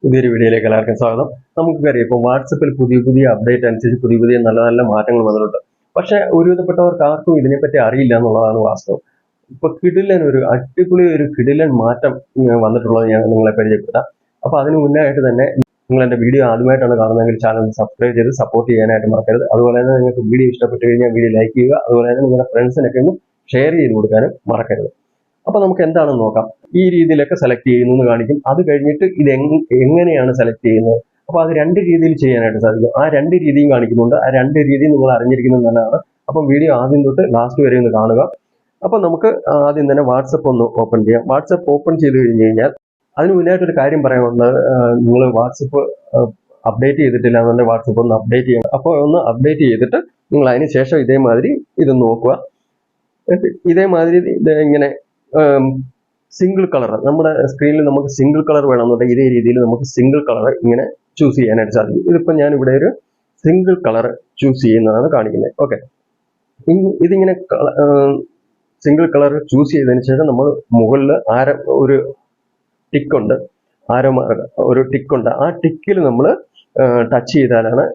പുതിയൊരു വീഡിയോയിലേക്ക് എല്ലാവർക്കും സ്വാഗതം. നമുക്കറിയാം ഇപ്പോൾ വാട്സപ്പിൽ പുതിയ അപ്ഡേറ്റ് അനുസരിച്ച് പുതിയ നല്ല മാറ്റങ്ങൾ വന്നിട്ടുണ്ട്. പക്ഷെ ഒരുവിധപ്പെട്ടവർക്ക് ആർക്കും ഇതിനെപ്പറ്റി അറിയില്ല എന്നുള്ളതാണ് വാസ്തവം. ഇപ്പൊ അടിപൊളി ഒരു കിടിലൻ മാറ്റം വന്നിട്ടുള്ളത് ഞാൻ നിങ്ങളെ പരിചയപ്പെടുത്താം. അപ്പൊ അതിന് മുന്നായിട്ട് തന്നെ നിങ്ങൾ എന്റെ വീഡിയോ ആദ്യമായിട്ടാണ് കാണുന്നതെങ്കിൽ ചാനൽ സബ്സ്ക്രൈബ് ചെയ്ത് സപ്പോർട്ട് ചെയ്യാനായിട്ട് മറക്കരുത്. അതുപോലെ തന്നെ നിങ്ങൾക്ക് വീഡിയോ ഇഷ്ടപ്പെട്ടു കഴിഞ്ഞാൽ വീഡിയോ ലൈക്ക് ചെയ്യുക. അതുപോലെ തന്നെ നിങ്ങളുടെ ഫ്രണ്ട്സിനൊക്കെ ഒന്ന് ഷെയർ ചെയ്ത് കൊടുക്കാനും മറക്കരുത്. അപ്പൊ നമുക്ക് എന്താണെന്ന് നോക്കാം. ഈ രീതിയിലൊക്കെ സെലക്ട് ചെയ്യുന്നു എന്ന് കാണിക്കും. അത് കഴിഞ്ഞിട്ട് ഇത് എങ്ങനെയാണ് സെലക്ട് ചെയ്യുന്നത്. അപ്പൊ അത് രണ്ട് രീതിയിൽ ചെയ്യാനായിട്ട് സാധിക്കും. ആ രണ്ട് രീതിയും കാണിക്കുന്നുണ്ട്. ആ രണ്ട് രീതി നിങ്ങൾ അറിഞ്ഞിരിക്കുന്നത് നല്ലതാണ്. അപ്പം വീഡിയോ ആദ്യം തൊട്ട് ലാസ്റ്റ് വരെ ഒന്ന് കാണുക. അപ്പൊ നമുക്ക് ആദ്യം തന്നെ വാട്സപ്പ് ഒന്ന് ഓപ്പൺ ചെയ്യാം. വാട്സപ്പ് ഓപ്പൺ ചെയ്ത് കഴിഞ്ഞ് കഴിഞ്ഞാൽ അതിന് മുന്നായിട്ടൊരു കാര്യം പറയാനുള്ളത്, നിങ്ങൾ വാട്സപ്പ് അപ്ഡേറ്റ് ചെയ്തിട്ടില്ല എന്നുണ്ടെങ്കിൽ വാട്സപ്പ് ഒന്ന് അപ്ഡേറ്റ് ചെയ്യണം. അപ്പോൾ ഒന്ന് അപ്ഡേറ്റ് ചെയ്തിട്ട് നിങ്ങൾ അതിന് ശേഷം ഇതേമാതിരി ഇത് നോക്കുക. ഇതേമാതിരി ഇങ്ങനെ സിംഗിൾ കളർ നമ്മുടെ സ്ക്രീനിൽ നമുക്ക് സിംഗിൾ കളർ വേണമെന്നുണ്ടെങ്കിൽ ഇതേ രീതിയിൽ നമുക്ക് സിംഗിൾ കളർ ഇങ്ങനെ ചൂസ് ചെയ്യാനായിട്ട് സാധിക്കും. ഇതിപ്പോൾ ഞാൻ ഇവിടെ ഒരു സിംഗിൾ കളർ ചൂസ് ചെയ്യുന്നതാണ് കാണിക്കുന്നത്. ഓക്കെ, ഇതിങ്ങനെ സിംഗിൾ കളർ ചൂസ് ചെയ്തതിന് ശേഷം നമ്മൾ മുകളിൽ ഒരു ടിക്കുണ്ട്, ഒരു ടിക്കുണ്ട്. ആ ടിക്കിൽ നമ്മൾ ടച്ച് ചെയ്താലാണ്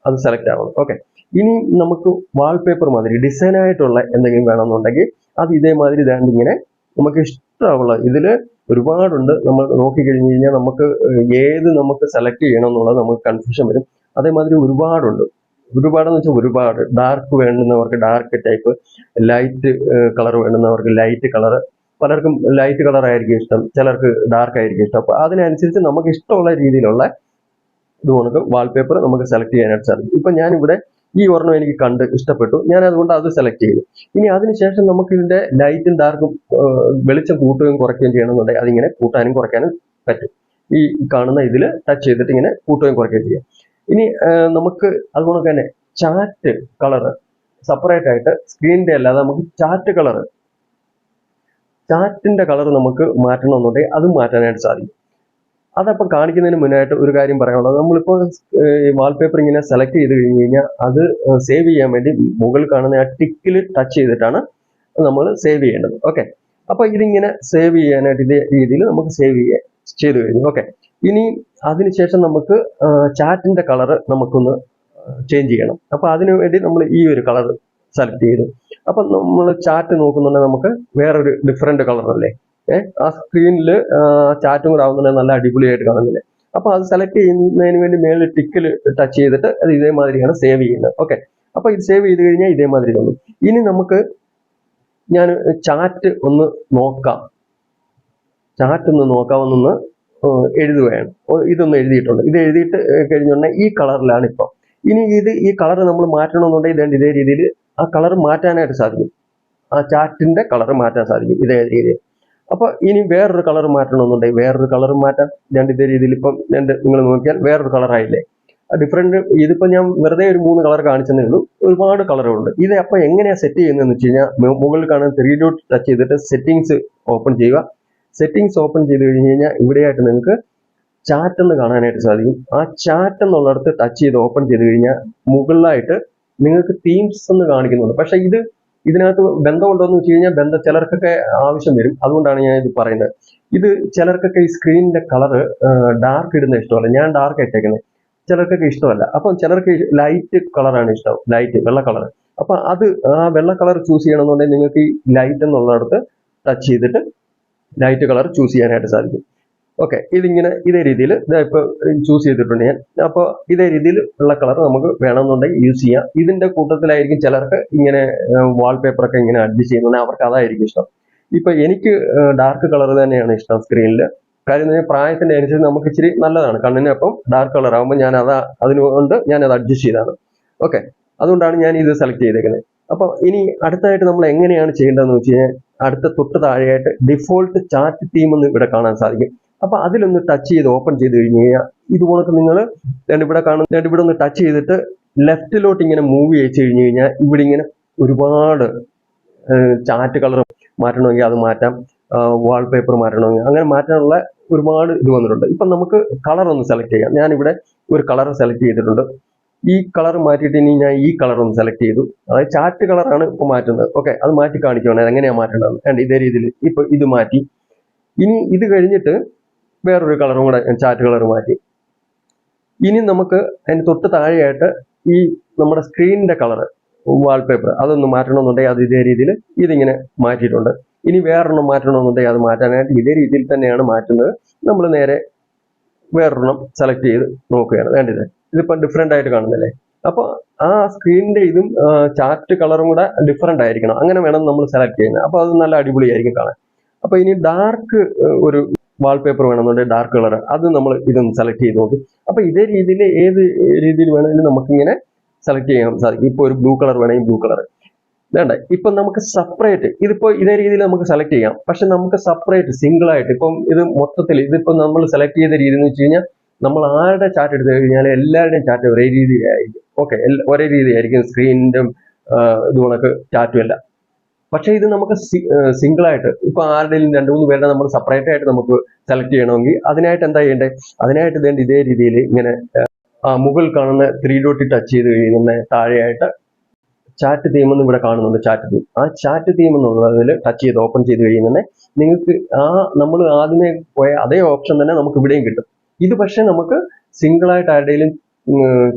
അത് സെലക്ട് ആവുന്നത്. ഓക്കെ, ഇനി നമുക്ക് വാൾപേപ്പർ മാതിരി ഡിസൈൻ ആയിട്ടുള്ള എന്തെങ്കിലും വേണമെന്നുണ്ടെങ്കിൽ അത് ഇതേമാതിരി ഇങ്ങനെ നമുക്ക് ഇഷ്ടമുള്ള ഇതിൽ ഒരുപാടുണ്ട്. നമ്മൾ നോക്കിക്കഴിഞ്ഞ് കഴിഞ്ഞാൽ നമുക്ക് സെലക്ട് ചെയ്യണം എന്നുള്ളത് നമുക്ക് കൺഫ്യൂഷൻ വരും. അതേമാതിരി ഒരുപാടെന്ന് വെച്ചാൽ ഒരുപാട്. ഡാർക്ക് വേണ്ടുന്നവർക്ക് ഡാർക്ക് ടൈപ്പ്, ലൈറ്റ് കളർ വേണ്ടുന്നവർക്ക് ലൈറ്റ് കളർ. പലർക്കും ലൈറ്റ് കളർ ആയിരിക്കും ഇഷ്ടം, ചിലർക്ക് ഡാർക്ക് ആയിരിക്കും ഇഷ്ടം. അപ്പൊ അതിനനുസരിച്ച് നമുക്ക് ഇഷ്ടമുള്ള രീതിയിലുള്ള നമുക്ക് വാൾപേപ്പർ നമുക്ക് സെലക്ട് ചെയ്യാനായിട്ട് സാധിക്കും. ഇപ്പൊ ഞാനിവിടെ ഈ ഒരെണ്ണം എനിക്ക് കണ്ട് ഇഷ്ടപ്പെട്ടു, ഞാൻ അതുകൊണ്ട് അത് സെലക്ട് ചെയ്തു. ഇനി അതിനുശേഷം നമുക്ക് ഇതിന്റെ ലൈറ്റും ഡാർക്കും വെളിച്ചം കൂട്ടുകയും കുറയ്ക്കുകയും ചെയ്യണമെന്നുണ്ടെങ്കിൽ അതിങ്ങനെ കൂട്ടാനും കുറയ്ക്കാനും പറ്റും. ഈ കാണുന്ന ഇതിൽ ടച്ച് ചെയ്തിട്ട് ഇങ്ങനെ കൂട്ടുകയും കുറയ്ക്കുകയും ചെയ്യാം. ഇനി നമുക്ക് അതുകൊണ്ട് തന്നെ ചാറ്റ് കളർ സെപ്പറേറ്റ് ആയിട്ട് സ്ക്രീനിന്റെ അല്ലാതെ നമുക്ക് ചാറ്റിന്റെ കളർ നമുക്ക് മാറ്റണമെന്നുണ്ടെങ്കിൽ അതും മാറ്റാനായിട്ട് സാധിക്കും. അതപ്പോൾ കാണിക്കുന്നതിന് മുന്നായിട്ട് ഒരു കാര്യം പറയാനുള്ളത്, നമ്മളിപ്പോൾ വാൾപേപ്പർ ഇങ്ങനെ സെലക്ട് ചെയ്ത് കഴിഞ്ഞ് കഴിഞ്ഞാൽ അത് സേവ് ചെയ്യാൻ വേണ്ടി മുകളിൽ കാണുന്ന ആ ടിക്കിൽ ടച്ച് ചെയ്തിട്ടാണ് നമ്മൾ സേവ് ചെയ്യേണ്ടത്. ഓക്കെ, അപ്പോൾ ഇതിങ്ങനെ സേവ് ചെയ്യാനായിട്ട് ഇതേ രീതിയിൽ നമുക്ക് ചെയ്ത് കഴിഞ്ഞു. ഓക്കെ, ഇനി അതിനുശേഷം നമുക്ക് ചാറ്റിന്റെ കളർ നമുക്കൊന്ന് ചേഞ്ച് ചെയ്യണം. അപ്പോൾ അതിനു വേണ്ടി നമ്മൾ ഈ ഒരു കളർ സെലക്ട് ചെയ്തു. അപ്പം നമ്മൾ ചാറ്റ് നോക്കുന്നുണ്ടെങ്കിൽ നമുക്ക് വേറൊരു ഡിഫറെന്റ് കളർ അല്ലേ, ആ സ്ക്രീനിൽ ചാറ്റും കൂടെ ആവുന്നുണ്ടെങ്കിൽ നല്ല അടിപൊളിയായിട്ട് കാണുന്നില്ലേ. അപ്പൊ അത് സെലക്ട് ചെയ്യുന്നതിന് വേണ്ടി മേളിൽ ടിക്കിൽ ടച്ച് ചെയ്തിട്ട് അത് ഇതേമാതിരിയാണ് സേവ് ചെയ്യുന്നത്. ഓക്കെ, അപ്പൊ ഇത് സേവ് ചെയ്ത് കഴിഞ്ഞാൽ ഇതേമാതിരി തോന്നും. ഇനി നമുക്ക് ഞാൻ ചാറ്റ് ഒന്ന് നോക്കാം, നോക്കാമെന്നൊന്ന് എഴുതുകയാണ്. ഇതൊന്ന് എഴുതിയിട്ടുണ്ട്. ഇത് എഴുതിയിട്ട് കഴിഞ്ഞുണ്ടെങ്കിൽ ഈ കളറിലാണ് ഇപ്പം. ഇനി ഈ കളർ നമ്മൾ മാറ്റണമെന്നുണ്ടെങ്കിൽ ഇതേ രീതിയിൽ ആ കളർ മാറ്റാനായിട്ട് സാധിക്കും. ആ ചാറ്റിന്റെ കളർ മാറ്റാൻ സാധിക്കും ഇതേ രീതിയിൽ. അപ്പൊ ഇനി വേറൊരു കളർ മാറ്റണമെന്നുണ്ടെങ്കിൽ വേറൊരു കളർ മാറ്റാം. ഇതേ രീതിയിൽ ഇപ്പം നിങ്ങൾ നോക്കിയാൽ വേറൊരു കളറായില്ലേ. ഡിഫറെന്റ്. ഇതിപ്പോ ഞാൻ വെറുതെ ഒരു 3 കളർ കാണിച്ചതേ ഉള്ളൂ. ഒരുപാട് കളറുകളുണ്ട്. ഇത് അപ്പൊ എങ്ങനെയാ സെറ്റ് ചെയ്യുന്നതെന്ന് വെച്ച് കഴിഞ്ഞാൽ മുകളിൽ കാണുന്ന 3 ഡോട്ട് ടച്ച് ചെയ്തിട്ട് സെറ്റിംഗ്സ് ഓപ്പൺ ചെയ്യുക. സെറ്റിംഗ്സ് ഓപ്പൺ ചെയ്ത് കഴിഞ്ഞ് കഴിഞ്ഞാൽ ഇവിടെയായിട്ട് നിങ്ങൾക്ക് ചാറ്റ് എന്ന് കാണാനായിട്ട് സാധിക്കും. ആ ചാറ്റ് എന്നുള്ളിടത്ത് ടച്ച് ചെയ്ത് ഓപ്പൺ ചെയ്ത് കഴിഞ്ഞാൽ മുകളിലായിട്ട് നിങ്ങൾക്ക് തീംസ് എന്ന് കാണിക്കുന്നുണ്ട്. പക്ഷെ ഇതിനകത്ത് ബന്ധമുണ്ടോ എന്ന് വെച്ച് കഴിഞ്ഞാൽ ചിലർക്കൊക്കെ ആവശ്യം വരും. അതുകൊണ്ടാണ് ഞാൻ ഇത് പറയുന്നത്. ഇത് ചിലർക്കൊക്കെ ഈ സ്ക്രീനിന്റെ കളർ ഡാർക്ക് ഇടുന്ന ഇഷ്ടമല്ല. ഞാൻ ഡാർക്ക് ഇട്ടേക്കുന്നത്, ചിലർക്കൊക്കെ ഇഷ്ടമല്ല. അപ്പം ചിലർക്ക് ലൈറ്റ് കളറാണ് ഇഷ്ടം, ലൈറ്റ് വെള്ള കളർ. അപ്പൊ ആ വെള്ള കളർ ചൂസ് ചെയ്യണമെന്നുണ്ടെങ്കിൽ നിങ്ങൾക്ക് ഈ ലൈറ്റ് എന്നുള്ളിടത്ത് ടച്ച് ചെയ്തിട്ട് ലൈറ്റ് കളർ ചൂസ് ചെയ്യാനായിട്ട് സാധിക്കും. ഓക്കെ, ഇതിങ്ങനെ ഇതേ രീതിയിൽ ഇപ്പൊ ചൂസ് ചെയ്തിട്ടുണ്ട് ഞാൻ. അപ്പോൾ ഇതേ രീതിയിൽ ഉള്ള കളർ നമുക്ക് വേണമെന്നുണ്ടെങ്കിൽ യൂസ് ചെയ്യാം. ഇതിന്റെ കൂട്ടത്തിലായിരിക്കും ചിലർക്ക് ഇങ്ങനെ വാൾപേപ്പർ ഒക്കെ ഇങ്ങനെ അഡ്ജസ്റ്റ് ചെയ്യുന്നുണ്ടെങ്കിൽ അവർക്ക് അതായിരിക്കും ഇഷ്ടം. ഇപ്പൊ എനിക്ക് ഡാർക്ക് കളർ തന്നെയാണ് ഇഷ്ടം സ്ക്രീനിൽ. കാര്യം പ്രായത്തിന്റെ അനുസരിച്ച് നമുക്ക് ഇച്ചിരി നല്ലതാണ് കണ്ണിന്. അപ്പം ഡാർക്ക് കളർ ആകുമ്പോൾ അതുകൊണ്ട് ഞാനത് അഡ്ജസ്റ്റ് ചെയ്താണ്. ഓക്കെ, അതുകൊണ്ടാണ് ഞാൻ ഇത് സെലക്ട് ചെയ്തേക്കുന്നത്. അപ്പൊ ഇനി അടുത്തായിട്ട് നമ്മൾ എങ്ങനെയാണ് ചെയ്യേണ്ടതെന്ന് വെച്ച് കഴിഞ്ഞാൽ അടുത്ത തൊട്ട് താഴെയായിട്ട് ഡിഫോൾട്ട് ചാറ്റ് തീം എന്ന് ഇവിടെ കാണാൻ സാധിക്കും. അപ്പൊ അതിലൊന്ന് ടച്ച് ചെയ്ത് ഓപ്പൺ ചെയ്ത് കഴിഞ്ഞ് കഴിഞ്ഞാൽ ഇതുപോലെ നിങ്ങൾ ഇവിടെ ഒന്ന് ടച്ച് ചെയ്തിട്ട് ലെഫ്റ്റിലോട്ട് ഇങ്ങനെ മൂവ് ചെയ്ത് കഴിഞ്ഞ് കഴിഞ്ഞാൽ ഇവിടെ ഇങ്ങനെ ഒരുപാട് ചാറ്റ് കളർ മാറ്റണമെങ്കിൽ അത് മാറ്റാം, വാൾപേപ്പർ മാറ്റണമെങ്കിൽ അങ്ങനെ മാറ്റാനുള്ള ഒരുപാട് ഇത് വന്നിട്ടുണ്ട്. ഇപ്പം നമുക്ക് കളർ ഒന്ന് സെലക്ട് ചെയ്യാം. ഞാനിവിടെ ഒരു കളർ സെലക്ട് ചെയ്തിട്ടുണ്ട്. ഈ കളർ മാറ്റിയിട്ട് ഇനി ഞാൻ ഈ കളർ ഒന്ന് സെലക്ട് ചെയ്തു. അതായത് ചാറ്റ് കളറാണ് ഇപ്പോൾ മാറ്റുന്നത്. ഓക്കെ, അത് മാറ്റി കാണിക്കുകയാണ് എങ്ങനെയാണ് മാറ്റേണ്ടത്. ഇതേ രീതിയിൽ ഇപ്പൊ ഇത് മാറ്റി. ഇനി ഇത് കഴിഞ്ഞിട്ട് വേറൊരു കളറും കൂടെ ചാറ്റ് കളർ മാറ്റി. ഇനി നമുക്ക് അതിന് തൊട്ട് താഴെയായിട്ട് ഈ നമ്മുടെ സ്ക്രീനിന്റെ കളർ വാൾപേപ്പർ അതൊന്ന് മാറ്റണമെന്നുണ്ടെങ്കിൽ അത് ഇതേ രീതിയിൽ ഇതിങ്ങനെ മാറ്റിയിട്ടുണ്ട്. ഇനി വേറൊരെണ്ണം മാറ്റണമെന്നുണ്ടെങ്കിൽ അത് മാറ്റാനായിട്ട് ഇതേ രീതിയിൽ തന്നെയാണ് മാറ്റുന്നത്. നമ്മൾ നേരെ വേറൊരെണ്ണം സെലക്ട് ചെയ്ത് നോക്കുകയാണ്. വേണ്ടത് ഇതിപ്പോൾ ഡിഫറെൻ്റ് ആയിട്ട് കാണുന്നില്ലേ? അപ്പോൾ ആ സ്ക്രീനിന്റെ ഇതും ചാറ്റ് കളറും കൂടെ ഡിഫറെൻ്റ് ആയിരിക്കണം. അങ്ങനെ വേണം നമ്മൾ സെലക്ട് ചെയ്യുന്നത്. അപ്പോൾ അത് നല്ല അടിപൊളിയായിരിക്കും കാണാൻ. അപ്പോൾ ഇനി ഡാർക്ക് ഒരു വാൾപേപ്പർ വേണമെന്നുണ്ടെങ്കിൽ ഡാർക്ക് കളർ അത് നമ്മൾ ഇതൊന്ന് സെലക്ട് ചെയ്ത് നോക്കി. അപ്പോൾ ഇതേ രീതിയിൽ ഏത് രീതിയിൽ വേണമെങ്കിലും നമുക്കിങ്ങനെ സെലക്ട് ചെയ്യാൻ സാധിക്കും. ഇപ്പോൾ ഒരു ബ്ലൂ കളർ വേണമെങ്കിൽ ബ്ലൂ കളർ വേണ്ട. ഇപ്പം നമുക്ക് സെപ്പറേറ്റ് ഇതിപ്പോൾ ഇതേ രീതിയിൽ നമുക്ക് സെലക്ട് ചെയ്യാം. പക്ഷെ നമുക്ക് സെപ്പറേറ്റ് സിംഗിൾ ആയിട്ട് ഇപ്പം ഇത് മൊത്തത്തിൽ ഇതിപ്പോൾ നമ്മൾ സെലക്ട് ചെയ്ത രീതി എന്ന് വെച്ച് കഴിഞ്ഞാൽ നമ്മൾ ആരുടെ ചാറ്റ് എടുത്തു കഴിഞ്ഞാൽ എല്ലാവരുടെയും ചാറ്റ് ഒരേ രീതിയിലായിരിക്കും. ഓക്കെ, ഒരേ രീതിയായിരിക്കും സ്ക്രീനിൻ്റെ ഇത് കണക്ക് ചാറ്റും എല്ലാം. പക്ഷേ ഇത് നമുക്ക് സിംഗിൾ ആയിട്ട് ഇപ്പൊ ആരുടെയും 2-3 പേരുടെ നമ്മൾ സെപ്പറേറ്റ് ആയിട്ട് നമുക്ക് സെലക്ട് ചെയ്യണമെങ്കിൽ അതിനായിട്ട് എന്താ ചെയ്യേണ്ടത്? അതിനായിട്ട് ഇതേ രീതിയിൽ ഇങ്ങനെ മുകളിൽ കാണുന്ന 3 ഡോട്ട് ടച്ച് ചെയ്ത് കഴിയുന്ന താഴെയായിട്ട് ചാറ്റ് തീം എന്ന് ഇവിടെ കാണുന്നുണ്ട്. ചാറ്റ് തീം, ആ ചാറ്റ് തീം എന്നുള്ളതിൽ ടച്ച് ചെയ്ത് ഓപ്പൺ ചെയ്ത് കഴിയുന്ന നിങ്ങൾക്ക് നമ്മൾ ആദ്യമേ പോയ അതേ ഓപ്ഷൻ തന്നെ നമുക്ക് ഇവിടെയും കിട്ടും. ഇത് പക്ഷേ നമുക്ക് സിംഗിൾ ആയിട്ട് ആരുടെയും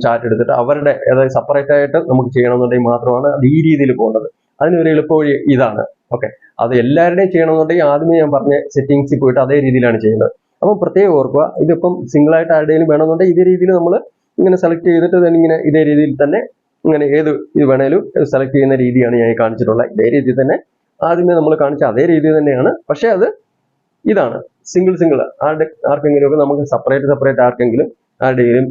ചാറ്റ് എടുത്തിട്ട് അവരുടെ അതായത് സെപ്പറേറ്റ് ആയിട്ട് നമുക്ക് ചെയ്യണമെന്നുണ്ടെങ്കിൽ മാത്രമാണ് അത് ഈ രീതിയിൽ പോകേണ്ടത്. അതിനൊരു എളുപ്പവഴി ഇതാണ്. ഓക്കെ, അത് എല്ലാവരുടെയും ചെയ്യണമെന്നുണ്ടെങ്കിൽ ആദ്യമേ ഞാൻ പറഞ്ഞ സെറ്റിങ്സിൽ പോയിട്ട് അതേ രീതിയിലാണ് ചെയ്യുന്നത്. അപ്പം പ്രത്യേകം ഓർക്കുക, ഇതിപ്പം സിംഗിൾ ആയിട്ട് ആരുടെയും വേണമെന്നുണ്ടെങ്കിൽ ഇതേ രീതിയിൽ നമ്മൾ ഇങ്ങനെ സെലക്ട് ചെയ്തിട്ട് ഇങ്ങനെ ഇതേ രീതിയിൽ തന്നെ ഇങ്ങനെ ഏത് ഇത് വേണേലും സെലക്ട് ചെയ്യുന്ന രീതിയാണ് ഞാൻ കാണിച്ചിട്ടുള്ളത്. ഇതേ രീതിയിൽ തന്നെ ആദ്യമേ നമ്മൾ കാണിച്ച അതേ രീതി തന്നെയാണ്. പക്ഷേ അത് ഇതാണ് സിംഗിൾ ആർക്കെങ്കിലും ഒക്കെ നമുക്ക് സെപ്പറേറ്റ് ആർക്കെങ്കിലും ആരുടെയും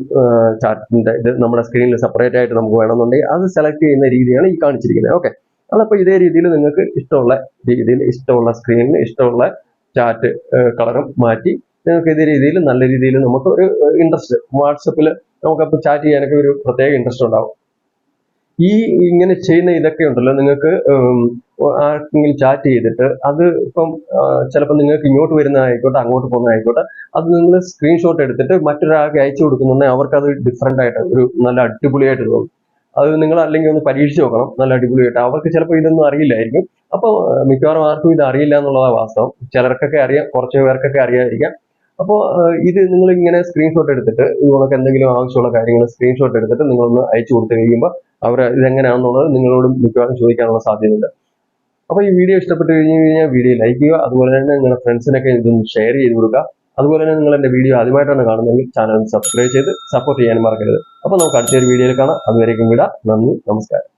ചാറ്റിന്റെ ഇത് നമ്മുടെ സ്ക്രീനിൽ സെപ്പറേറ്റ് ആയിട്ട് നമുക്ക് വേണമെന്നുണ്ടെങ്കിൽ അത് സെലക്ട് ചെയ്യുന്ന രീതിയാണ് ഈ കാണിച്ചിരിക്കുന്നത്. ഓക്കെ, അതപ്പോൾ ഇതേ രീതിയിൽ നിങ്ങൾക്ക് ഇഷ്ടമുള്ള രീതിയിൽ ഇഷ്ടമുള്ള സ്ക്രീനിൽ ഇഷ്ടമുള്ള ചാറ്റ് കളറും മാറ്റി നിങ്ങൾക്ക് ഇതേ രീതിയിൽ നല്ല രീതിയിൽ നമുക്ക് ഒരു ഇൻട്രസ്റ്റ് വാട്സപ്പിൽ നമുക്കപ്പോൾ ചാറ്റ് ചെയ്യാനൊക്കെ ഒരു പ്രത്യേക ഇൻട്രസ്റ്റ് ഉണ്ടാവും. ഈ ഇങ്ങനെ ചെയ്യുന്ന ഇതൊക്കെ ഉണ്ടല്ലോ, നിങ്ങൾക്ക് ആർക്കെങ്കിലും ചാറ്റ് ചെയ്തിട്ട് അത് ഇപ്പം ചിലപ്പോൾ നിങ്ങൾക്ക് ഇങ്ങോട്ട് വരുന്നതായിക്കോട്ടെ അങ്ങോട്ട് പോകുന്നതായിക്കോട്ടെ അത് നിങ്ങൾ സ്ക്രീൻഷോട്ട് എടുത്തിട്ട് മറ്റൊരാൾക്ക് അയച്ചു കൊടുക്കുന്നുണ്ടെങ്കിൽ അവർക്കത് ഡിഫറെൻ്റ് ആയിട്ട് ഒരു നല്ല അടിപൊളിയായിട്ട് തോന്നും. അത് നിങ്ങൾ അല്ലെങ്കിൽ ഒന്ന് പരീക്ഷിച്ച് നോക്കണം, നല്ല അടിപൊളിയായിട്ട്. അവർക്ക് ചിലപ്പോൾ ഇതൊന്നും അറിയില്ലായിരിക്കും. അപ്പോൾ മിക്കവാറും ആർക്കും ഇത് അറിയില്ല എന്നുള്ളതാണ് വാസ്തവം. ചിലർക്കൊക്കെ അറിയാം, കുറച്ച് പേർക്കൊക്കെ അറിയാതിരിക്കാം. അപ്പോൾ ഇത് നിങ്ങൾ ഇങ്ങനെ സ്ക്രീൻഷോട്ട് എടുത്തിട്ട് ഇതുകൊണ്ടൊക്കെ എന്തെങ്കിലും ആവശ്യമുള്ള കാര്യങ്ങൾ സ്ക്രീൻഷോട്ട് എടുത്തിട്ട് നിങ്ങളൊന്ന് അയച്ചു കൊടുത്തു കഴിയുമ്പോൾ അവർ ഇതെങ്ങനെയാണെന്നുള്ളത് നിങ്ങളോട് മിക്കവാറും ചോദിക്കാനുള്ള സാധ്യതയുണ്ട്. അപ്പോൾ ഈ വീഡിയോ ഇഷ്ടപ്പെട്ട് കഴിഞ്ഞാൽ വീഡിയോ ലൈക്ക് ചെയ്യുക. അതുപോലെ തന്നെ നിങ്ങളുടെ ഫ്രണ്ട്സിനൊക്കെ ഇതൊന്ന് ഷെയർ ചെയ്ത് കൊടുക്കുക. അതുപോലെ തന്നെ നിങ്ങൾ എൻ്റെ വീഡിയോ ആദ്യമായിട്ടാണ് കാണുന്നതെങ്കിൽ ചാനൽ സബ്സ്ക്രൈബ് ചെയ്ത് സപ്പോർട്ട് ചെയ്യാൻ മറക്കരുത്. അപ്പോൾ നമുക്ക് അടുത്തൊരു വീഡിയോയിൽ കാണാം. അതുവരേക്കും വിടാം. നന്ദി, നമസ്കാരം.